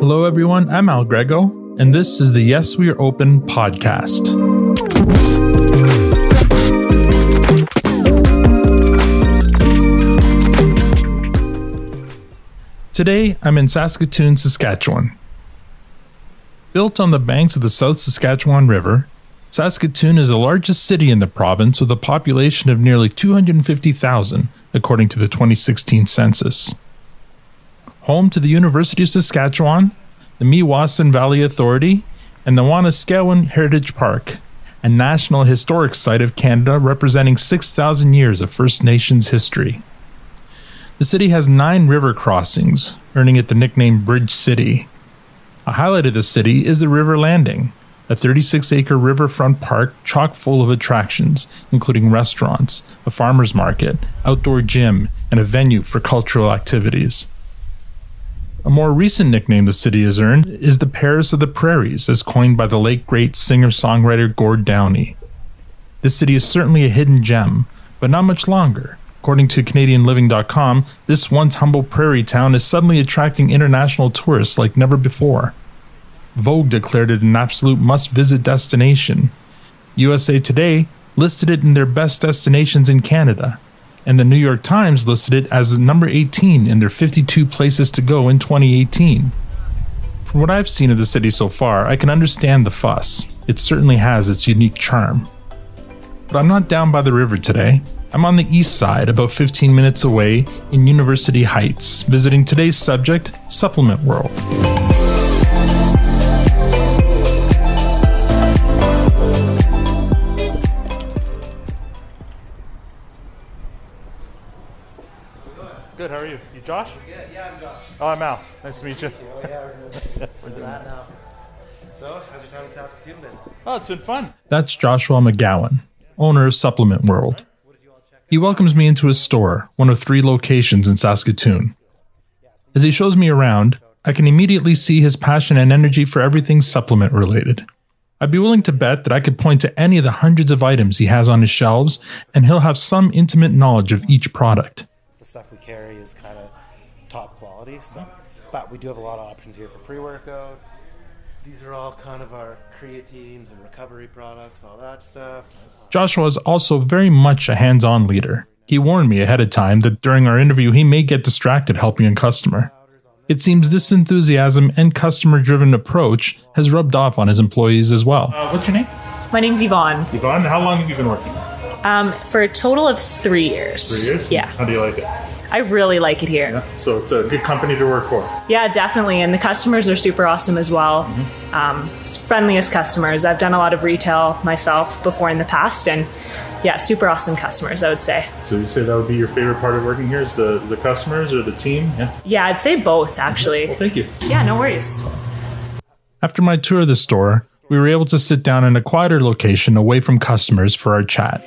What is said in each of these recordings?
Hello everyone, I'm Al Grego, and this is the Yes We Are Open podcast. Today, I'm in Saskatoon, Saskatchewan. Built on the banks of the South Saskatchewan River, Saskatoon is the largest city in the province with a population of nearly 250,000, according to the 2016 census. Home to the University of Saskatchewan, the Meewasin Valley Authority, and the Wanuskewin Heritage Park, a National Historic Site of Canada representing 6,000 years of First Nations history. The city has 9 river crossings, earning it the nickname Bridge City. A highlight of the city is the River Landing, a 36-acre riverfront park chock full of attractions, including restaurants, a farmer's market, outdoor gym, and a venue for cultural activities. A more recent nickname the city has earned is the Paris of the Prairies, as coined by the late great singer-songwriter Gord Downie. This city is certainly a hidden gem, but not much longer. According to CanadianLiving.com, this once humble prairie town is suddenly attracting international tourists like never before. Vogue declared it an absolute must-visit destination. USA Today listed it in their best destinations in Canada, and the New York Times listed it as number 18 in their 52 places to go in 2018. From what I've seen of the city so far, I can understand the fuss. It certainly has its unique charm. But I'm not down by the river today. I'm on the east side, about 15 minutes away, in University Heights, visiting today's subject, Supplement World. Good, how are you? You Josh? Yeah, I'm Josh. Oh, I'm Al. Nice to meet you. Oh, yeah, we're doing that now. So, how's your time in Saskatoon been? Oh, it's been fun. That's Joshua MacGowan, owner of Supplement World. He welcomes me into his store, one of 3 locations in Saskatoon. As he shows me around, I can immediately see his passion and energy for everything supplement related. I'd be willing to bet that I could point to any of the hundreds of items he has on his shelves, and he'll have some intimate knowledge of each product. The stuff we carry is kind of top quality, but we do have a lot of options here for pre-workout. These are all kind of our creatines and recovery products, all that stuff. Joshua is also very much a hands-on leader. He warned me ahead of time that during our interview he may get distracted helping a customer. It seems this enthusiasm and customer-driven approach has rubbed off on his employees as well. What's your name? My name's Yvonne. Yvonne, how long have you been working? For a total of 3 years. 3 years? Yeah. How do you like it? I really like it here. Yeah. So it's a good company to work for. Yeah, definitely. And the customers are super awesome as well. Friendliest customers. I've done a lot of retail myself before in the past, and yeah, super awesome customers, I would say. So you say that would be your favorite part of working here is the customers or the team? Yeah, I'd say both, actually. Well, thank you. Yeah, no worries. After my tour of the store, we were able to sit down in a quieter location away from customers for our chat.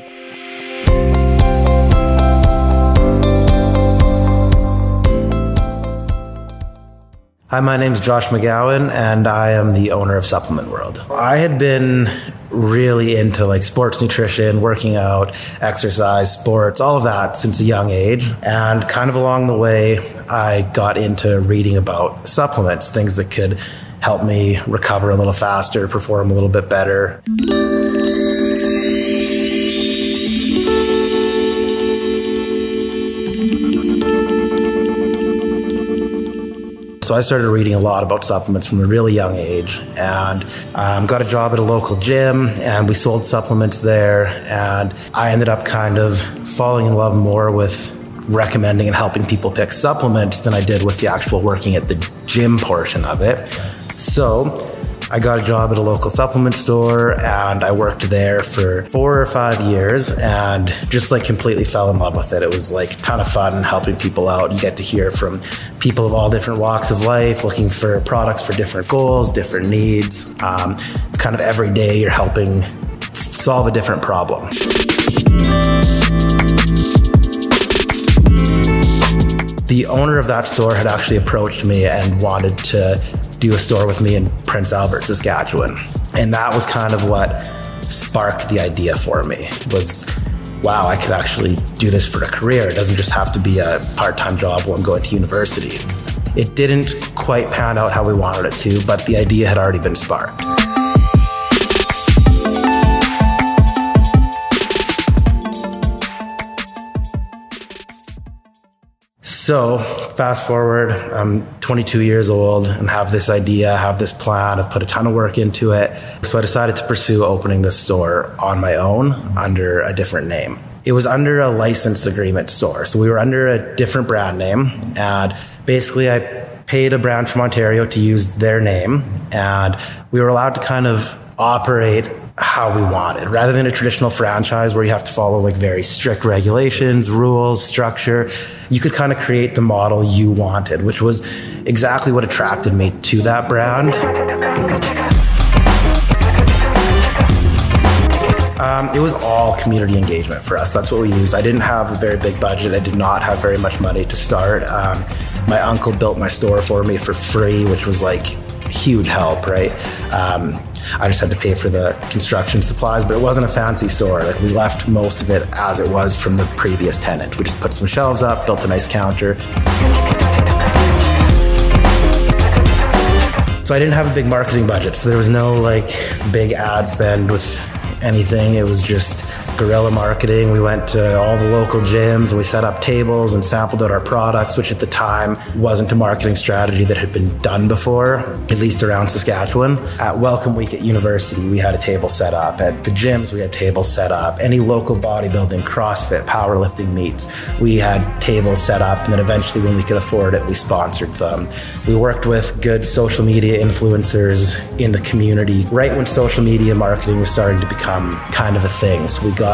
Hi, my name's Josh MacGowan, and I am the owner of Supplement World. I had been really into like sports nutrition, working out, exercise, sports, all of that since a young age. And kind of along the way, I got into reading about supplements, things that could help me recover a little faster, perform a little bit better. So I started reading a lot about supplements from a really young age, and got a job at a local gym, and we sold supplements there, and I ended up kind of falling in love more with recommending and helping people pick supplements than I did with the actual working at the gym portion of it. So I got a job at a local supplement store, and I worked there for 4 or 5 years and just like completely fell in love with it. It was like a ton of fun helping people out. You get to hear from people of all different walks of life, looking for products for different goals, different needs. It's kind of every day you're helping solve a different problem. The owner of that store had actually approached me and wanted to do a store with me in Prince Albert, Saskatchewan. And that was kind of what sparked the idea for me, was, wow, I could actually do this for a career. It doesn't just have to be a part-time job while I'm going to university. It didn't quite pan out how we wanted it to, but the idea had already been sparked. So fast forward, I'm 22 years old and have this idea, have this plan. I've put a ton of work into it. So I decided to pursue opening this store on my own under a different name. It was under a license agreement store. So we were under a different brand name. And basically I paid a brand from Ontario to use their name. And we were allowed to kind of operate how we wanted, rather than a traditional franchise where you have to follow like very strict regulations, rules, structure. You could kind of create the model you wanted, which was exactly what attracted me to that brand. It was all community engagement for us. That's what we used. I didn't have a very big budget. I did not have very much money to start. My uncle built my store for me for free, which was like huge help, right? I just had to pay for the construction supplies, but it wasn't a fancy store. Like, we left most of it as it was from the previous tenant. We just put some shelves up, built a nice counter. So I didn't have a big marketing budget, so there was no like big ad spend with anything. It was just guerrilla marketing. We went to all the local gyms and we set up tables and sampled out our products, which at the time wasn't a marketing strategy that had been done before, at least around Saskatchewan. At Welcome Week at university, we had a table set up. At the gyms, we had tables set up. Any local bodybuilding, CrossFit, powerlifting meets, we had tables set up. And then eventually, when we could afford it, we sponsored them. We worked with good social media influencers in the community right when social media marketing was starting to become kind of a thing. So we got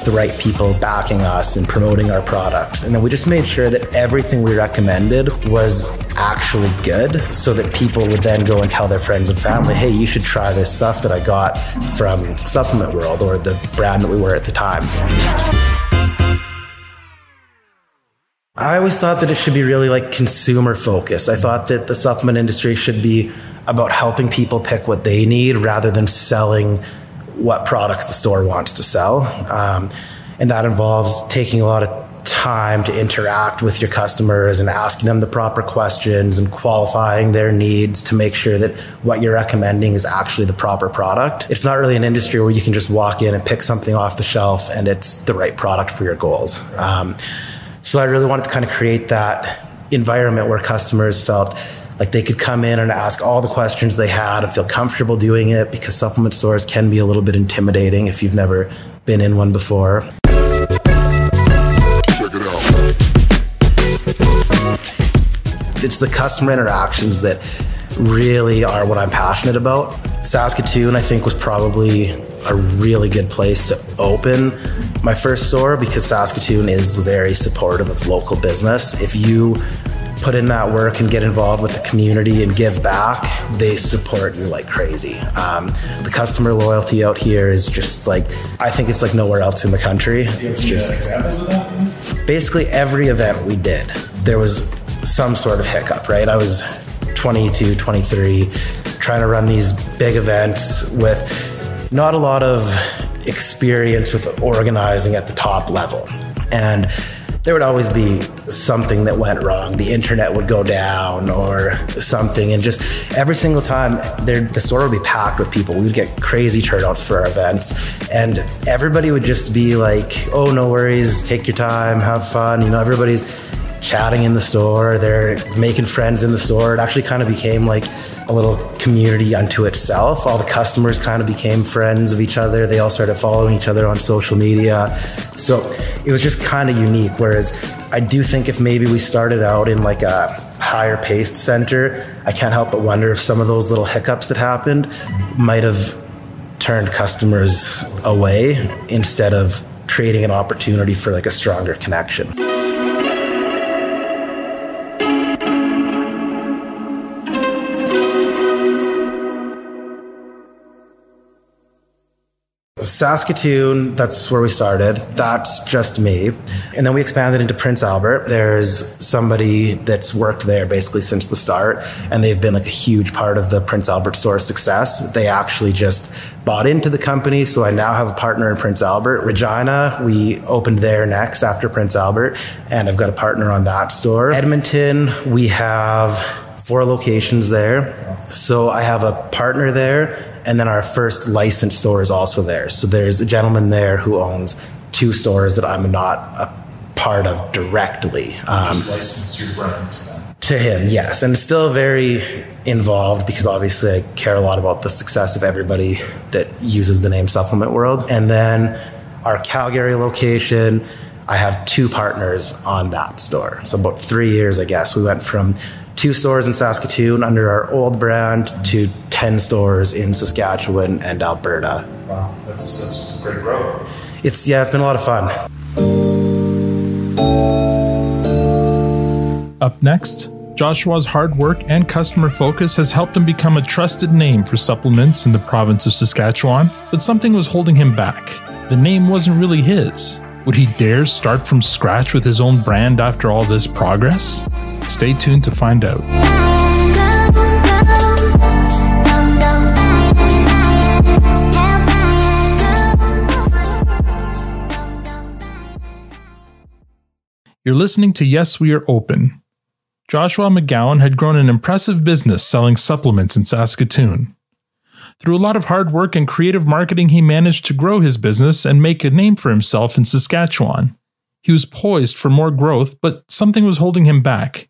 the right people backing us and promoting our products. And then we just made sure that everything we recommended was actually good, so that people would then go and tell their friends and family, hey, you should try this stuff that I got from Supplement World, or the brand that we were at the time. I always thought that it should be really like consumer focused. I thought that the supplement industry should be about helping people pick what they need rather than selling what products the store wants to sell. And that involves taking a lot of time to interact with your customers and asking them the proper questions and qualifying their needs to make sure that what you're recommending is actually the proper product. It's not really an industry where you can just walk in and pick something off the shelf and it's the right product for your goals. So I really wanted to kind of create that environment where customers felt like they could come in and ask all the questions they had and feel comfortable doing it, because supplement stores can be a little bit intimidating if you've never been in one before. Check it out. It's the customer interactions that really are what I'm passionate about. Saskatoon, I think, was probably a really good place to open my first store, because Saskatoon is very supportive of local business. If you put in that work and get involved with the community and give back, they support you like crazy. The customer loyalty out here is just like, I think it's like nowhere else in the country. It's just examples of that? Basically every event we did, there was some sort of hiccup, right? I was 22, 23, trying to run these big events with not a lot of experience with organizing at the top level. And there would always be something that went wrong. The internet would go down or something. And just every single time, the store would be packed with people. We would get crazy turnouts for our events. And everybody would just be like, oh, no worries, take your time, have fun. You know, everybody's chatting in the store. They're making friends in the store. It actually kind of became like a little community unto itself. All the customers kind of became friends of each other. They all started following each other on social media. So it was just kind of unique. Whereas I do think if maybe we started out in like a higher paced center, I can't help but wonder if some of those little hiccups that happened might have turned customers away instead of creating an opportunity for like a stronger connection. Saskatoon, that's where we started. That's just me. And then we expanded into Prince Albert. There's somebody that's worked there basically since the start, and they've been like a huge part of the Prince Albert store's success. They actually just bought into the company, so I now have a partner in Prince Albert. Regina, we opened there next after Prince Albert, and I've got a partner on that store. Edmonton, we have 4 locations there. So I have a partner there, and then our first licensed store is also there. So there's a gentleman there who owns 2 stores that I'm not a part of directly. Just licensed your brand to them. To him, yes. And still very involved because obviously I care a lot about the success of everybody that uses the name Supplement World. And then our Calgary location, I have 2 partners on that store. So about 3 years, I guess. We went from 2 stores in Saskatoon under our old brand to 10 stores in Saskatchewan and Alberta. Wow, that's great growth. It's been a lot of fun. Up next, Joshua's hard work and customer focus has helped him become a trusted name for supplements in the province of Saskatchewan, but something was holding him back. The name wasn't really his. Would he dare start from scratch with his own brand after all this progress? Stay tuned to find out. You're listening to Yes, We Are Open. Joshua MacGowan had grown an impressive business selling supplements in Saskatoon. Through a lot of hard work and creative marketing, he managed to grow his business and make a name for himself in Saskatchewan. He was poised for more growth, but something was holding him back.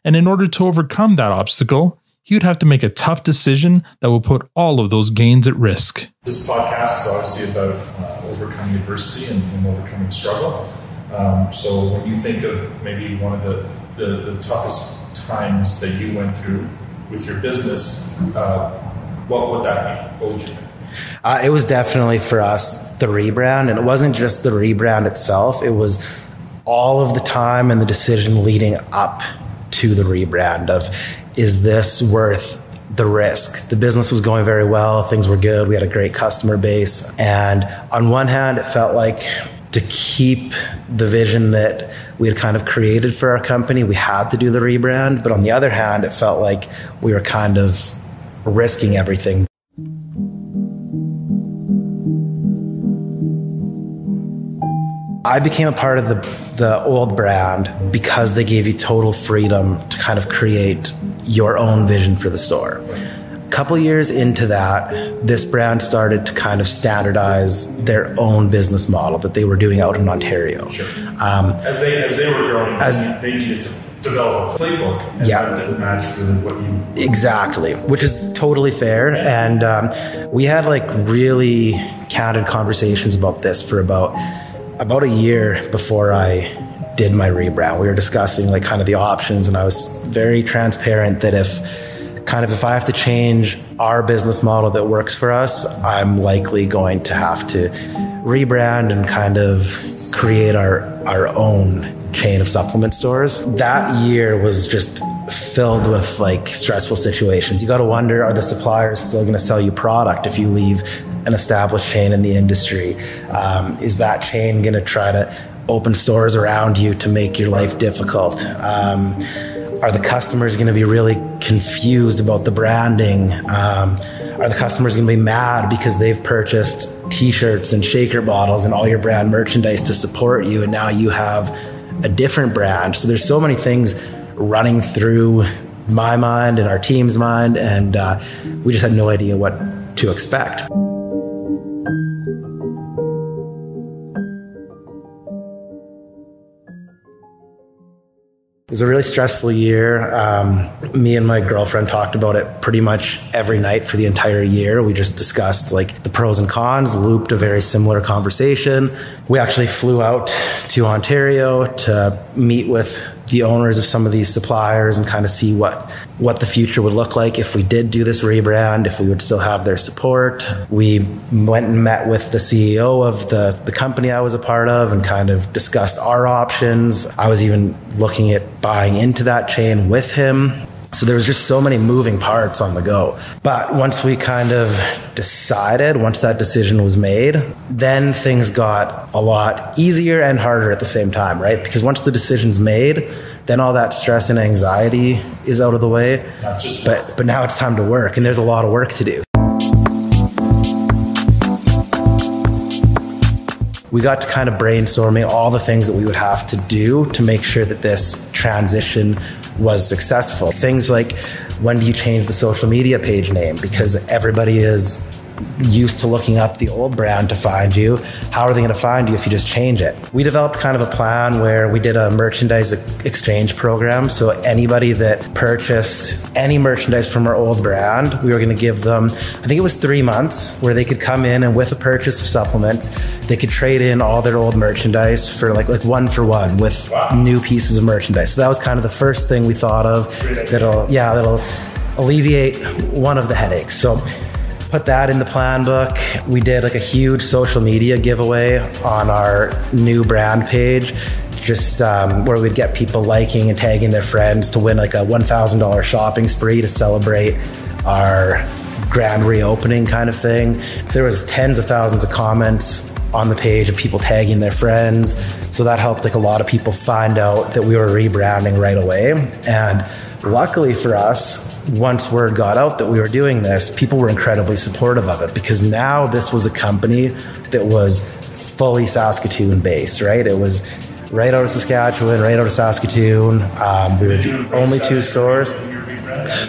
And in order to overcome that obstacle, he would have to make a tough decision that will put all of those gains at risk. This podcast is obviously about overcoming adversity and overcoming struggle. So when you think of maybe one of the toughest times that you went through with your business, what would that be? What would you think? It was definitely for us the rebrand, and it wasn't just the rebrand itself. It was all of the time and the decision leading up to the rebrand of, is this worth the risk? The business was going very well. Things were good. We had a great customer base. And on one hand, it felt like to keep the vision that we had kind of created for our company, we had to do the rebrand. But on the other hand, it felt like we were kind of risking everything. I became a part of the old brand because they gave you total freedom to kind of create your own vision for the store. A couple years into that, this brand started to kind of standardize their own business model that they were doing out in Ontario. Sure. As they were growing, they needed to develop a playbook, and that didn't match really what you... Exactly, which is totally fair. And we had like really candid conversations about this for about a year before I did my rebrand. We were discussing like kind of the options, and I was very transparent that if I have to change our business model that works for us, I'm likely going to have to rebrand and kind of create our own chain of supplement stores. That year was just filled with like stressful situations. You got to wonder, are the suppliers still going to sell you product if you leave an established chain in the industry? Is that chain going to try to open stores around you to make your life difficult? Are the customers going to be really confused about the branding? Are the customers going to be mad because they've purchased t-shirts and shaker bottles and all your brand merchandise to support you, and now you have a different brand? So there's so many things running through my mind and our team's mind, and we just had no idea what to expect. It was a really stressful year. Me and my girlfriend talked about it pretty much every night for the entire year. We just discussed like the pros and cons, looped a very similar conversation. We actually flew out to Ontario to meet with the owners of some of these suppliers and kind of see what the future would look like if we did do this rebrand, if we would still have their support. We went and met with the CEO of the company I was a part of and kind of discussed our options. I was even looking at buying into that chain with him. So there was just so many moving parts on the go. But once we kind of decided, once that decision was made, then things got a lot easier and harder at the same time, right? Because once the decision's made, then all that stress and anxiety is out of the way. But now it's time to work, and there's a lot of work to do. We got to kind of brainstorming all the things that we would have to do to make sure that this transition was successful. Things like, when do you change the social media page name? Because everybody is used to looking up the old brand to find you. How are they going to find you if you just change it? We developed kind of a plan where we did a merchandise exchange program. So anybody that purchased any merchandise from our old brand, we were going to give them, I think it was 3 months, where they could come in and with a purchase of supplements, they could trade in all their old merchandise for like 1-for-1 with new pieces of merchandise. So that was kind of the first thing we thought of that'll alleviate one of the headaches. So put that in the plan book. We did like a huge social media giveaway on our new brand page, just where we'd get people liking and tagging their friends to win like a $1,000 shopping spree to celebrate our grand reopening kind of thing. There was tens of thousands of comments on the page of people tagging their friends. So that helped like a lot of people find out that we were rebranding right away. And luckily for us, once word got out that we were doing this, people were incredibly supportive of it, because now this was a company that was fully Saskatoon-based, right? It was right out of Saskatchewan, right out of Saskatoon. We were the only 2 stores.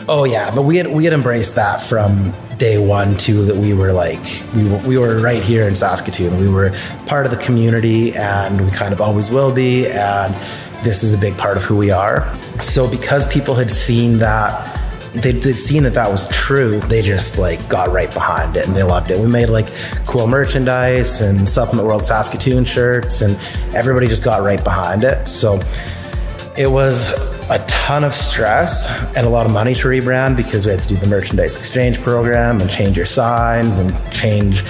Oh yeah, but we had embraced that from day one too, that we were right here in Saskatoon. We were part of the community, and we kind of always will be, and this is a big part of who we are. So because people had seen that, they'd seen that was true, they just got right behind it and they loved it. We made cool merchandise and Supplement World Saskatoon shirts, and everybody just got right behind it. So it was a ton of stress and a lot of money to rebrand, because we had to do the merchandise exchange program and change your signs and change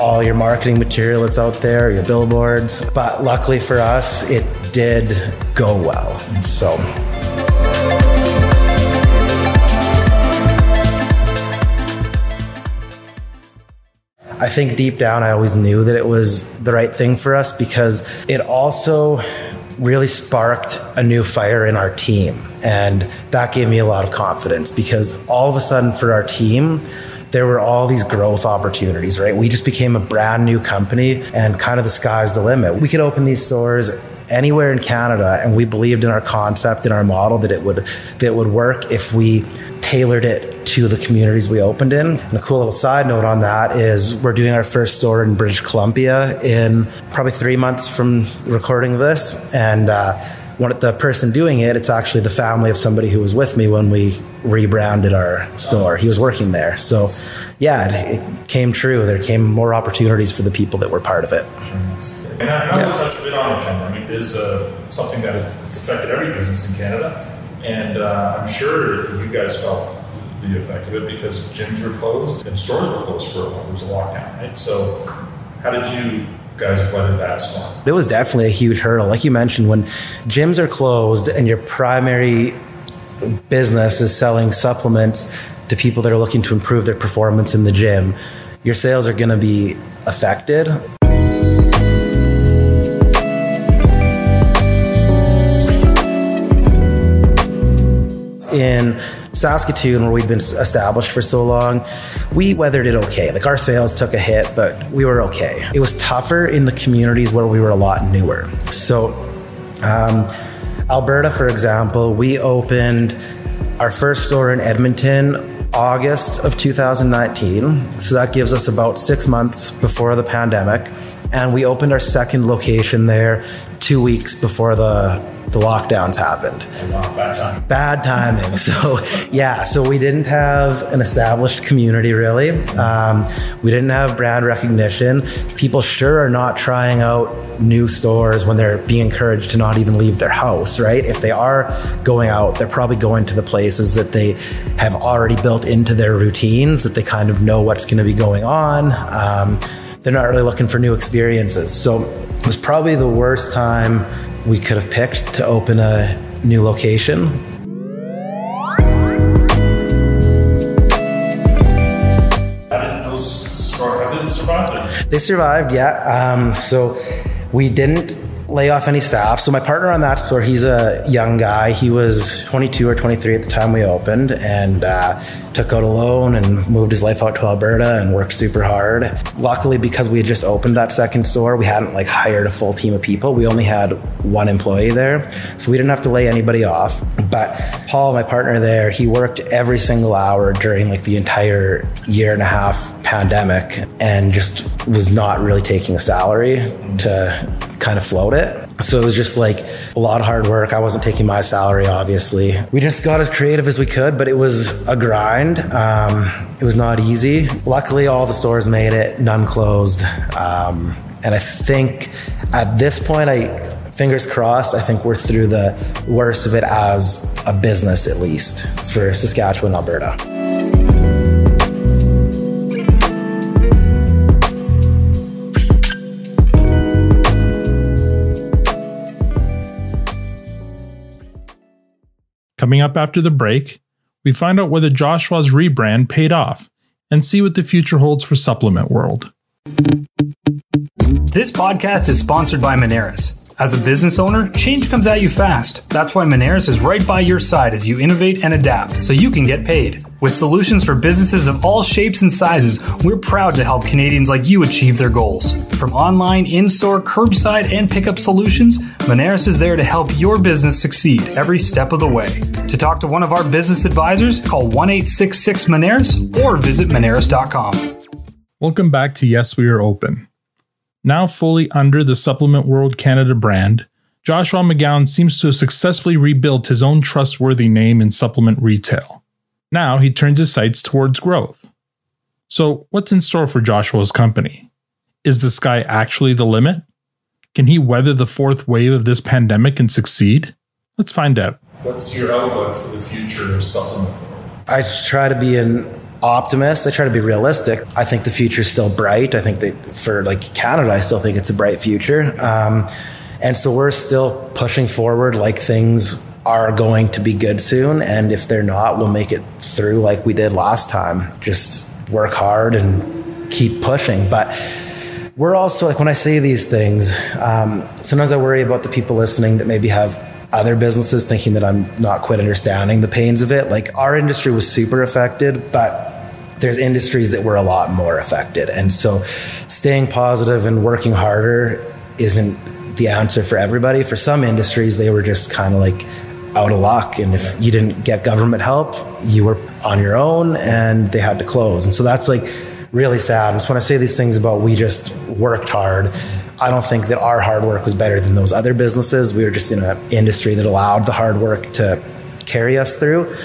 all your marketing material that's out there, your billboards. But luckily for us, it did go well. So I think deep down, I always knew that it was the right thing for us, because it also really sparked a new fire in our team. And that gave me a lot of confidence, because all of a sudden for our team, there were all these growth opportunities, right? We just became a brand new company, and kind of the sky's the limit. We could open these stores anywhere in Canada, and we believed in our concept and our model that it would work if we tailored it to the communities we opened in. And a cool little side note on that is we're doing our first store in British Columbia in probably 3 months from recording this. And the person doing it, it's actually the family of somebody who was with me when we rebranded our store. He was working there. So yeah, it came true. There came more opportunities for the people that were part of it. And I want to touch a bit on the pandemic. It is something that it's affected every business in Canada. And I'm sure you guys felt the effect of it, because gyms were closed and stores were closed for a while. There was a lockdown, right? So how did you guys weather that storm? It was definitely a huge hurdle. Like you mentioned, when gyms are closed and your primary business is selling supplements to people that are looking to improve their performance in the gym, your sales are going to be affected. In Saskatoon, where we'd been established for so long, we weathered it okay. Our sales took a hit, but we were okay. It was tougher in the communities where we were a lot newer. So Alberta, for example, we opened our first store in Edmonton August of 2019. So that gives us about 6 months before the pandemic. And we opened our second location there 2 weeks before the lockdowns happened. Wow, bad time. Bad timing. So yeah, so we didn't have an established community really. We didn't have brand recognition. People sure are not trying out new stores when they're being encouraged to not even leave their house, right? If they are going out, they're probably going to the places that they have already built into their routines, that they kind of know what's going to be going on. They're not really looking for new experiences. So it was probably the worst time we could have picked to open a new location. They survived, yeah. So we didn't lay off any staff. So my partner on that store, he's a young guy. He was 22 or 23 at the time we opened, and took out a loan and moved his life out to Alberta and worked super hard. Luckily, because we had just opened that second store, we hadn't like hired a full team of people. We only had one employee there, so we didn't have to lay anybody off. But Paul, my partner there, he worked every single hour during like the entire year and a half pandemic, and just was not really taking a salary to kind of float it. So it was just like a lot of hard work. I wasn't taking my salary, obviously. We just got as creative as we could, but it was a grind. It was not easy. Luckily, all the stores made it, none closed. And I think at this point, fingers crossed, I think we're through the worst of it as a business, at least for Saskatchewan, Alberta. Coming up after the break, we find out whether Joshua's rebrand paid off and see what the future holds for Supplement World. This podcast is sponsored by Moneris. As a business owner, change comes at you fast. That's why Moneris is right by your side as you innovate and adapt so you can get paid. With solutions for businesses of all shapes and sizes, we're proud to help Canadians like you achieve their goals. From online, in-store, curbside, and pickup solutions, Moneris is there to help your business succeed every step of the way. To talk to one of our business advisors, call 1-866-MONERIS or visit Moneris.com. Welcome back to Yes, We Are Open. Now fully under the Supplement World Canada brand, Joshua MacGowan seems to have successfully rebuilt his own trustworthy name in supplement retail. Now he turns his sights towards growth. So what's in store for Joshua's company? Is the sky actually the limit? Can he weather the fourth wave of this pandemic and succeed? Let's find out. What's your outlook for the future of Supplement World? I try to be an optimist. I try to be realistic. I think the future is still bright. I think that for like Canada, I still think it's a bright future. And so we're still pushing forward like things are going to be good soon. And if they're not, we'll make it through like we did last time. Just work hard and keep pushing. But we're also, like when I say these things, sometimes I worry about the people listening that maybe have other businesses thinking that I'm not quite understanding the pains of it. Like our industry was super affected, but there's industries that were a lot more affected. And so staying positive and working harder isn't the answer for everybody. For some industries, they were just kind of like out of luck. And if you didn't get government help, you were on your own and they had to close. And so that's like really sad. And so when I say these things about we just worked hard, I don't think that our hard work was better than those other businesses. We were just in an industry that allowed the hard work to carry us through.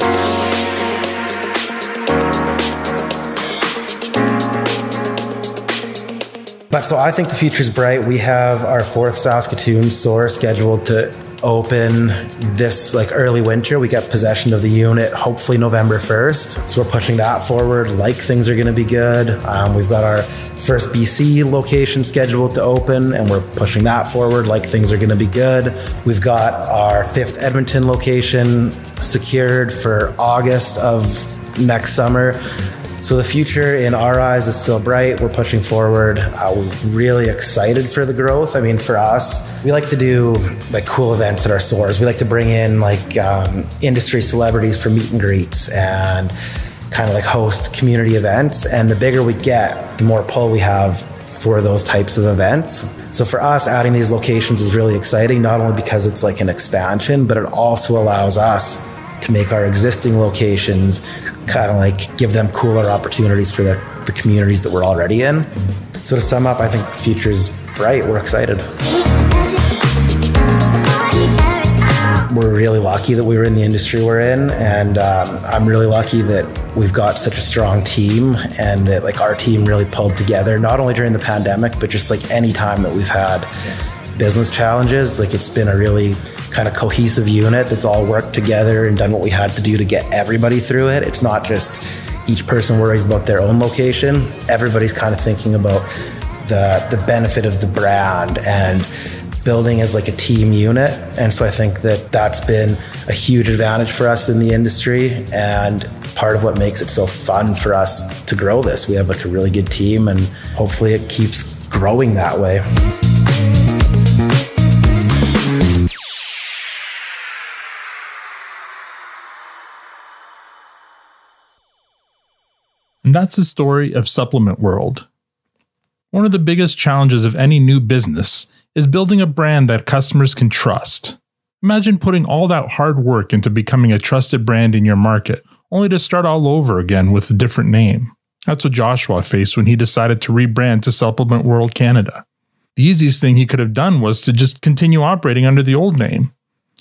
But so I think the future's bright. We have our 4th Saskatoon store scheduled to open this like early winter. We get possession of the unit hopefully November 1st. So we're pushing that forward like things are going to be good. We've got our first BC location scheduled to open and we're pushing that forward like things are going to be good. We've got our 5th Edmonton location secured for August of next summer. So the future in our eyes is still bright. We're pushing forward. We're really excited for the growth. I mean, for us, we like to do like cool events at our stores. We like to bring in like industry celebrities for meet and greets and kind of like host community events. And the bigger we get, the more pull we have for those types of events. So for us, adding these locations is really exciting, not only because it's like an expansion, but it also allows us to make our existing locations kind of like give them cooler opportunities for the communities that we're already in. So to sum up, I think the future's bright. We're excited. We're really lucky that we were in the industry we're in, and I'm really lucky that we've got such a strong team and that like our team really pulled together, not only during the pandemic, but just like any time that we've had business challenges. Like it's been a really kind of cohesive unit that's all worked together and done what we had to do to get everybody through it. It's not just each person worries about their own location. Everybody's kind of thinking about the benefit of the brand and building as like a team unit. And so I think that that's been a huge advantage for us in the industry and part of what makes it so fun for us to grow this. We have like a really good team and hopefully it keeps growing that way. And that's the story of Supplement World. One of the biggest challenges of any new business is building a brand that customers can trust. Imagine putting all that hard work into becoming a trusted brand in your market, only to start all over again with a different name. That's what Joshua faced when he decided to rebrand to Supplement World Canada. The easiest thing he could have done was to just continue operating under the old name.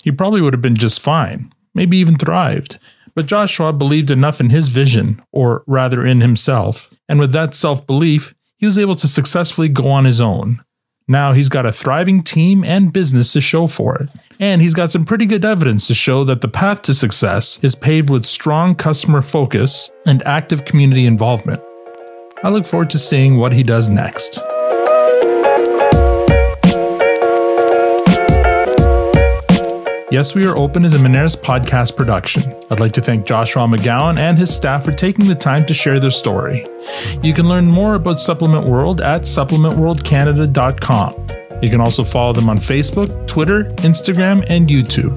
He probably would have been just fine, maybe even thrived. But Joshua believed enough in his vision, or rather in himself, and with that self-belief, he was able to successfully go on his own. Now he's got a thriving team and business to show for it, and he's got some pretty good evidence to show that the path to success is paved with strong customer focus and active community involvement. I look forward to seeing what he does next. Yes, We Are Open is a Moneris podcast production. I'd like to thank Joshua MacGowan and his staff for taking the time to share their story. You can learn more about Supplement World at supplementworldcanada.com. You can also follow them on Facebook, Twitter, Instagram, and YouTube.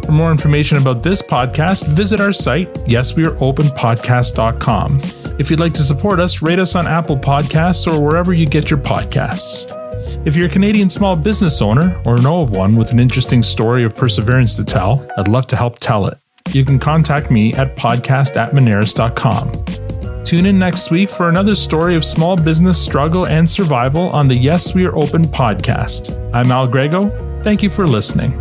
For more information about this podcast, visit our site, yesweareopenpodcast.com. If you'd like to support us, rate us on Apple Podcasts or wherever you get your podcasts. If you're a Canadian small business owner or know of one with an interesting story of perseverance to tell, I'd love to help tell it. You can contact me at podcast@moneris.com. Tune in next week for another story of small business struggle and survival on the Yes We Are Open podcast. I'm Al Grego. Thank you for listening.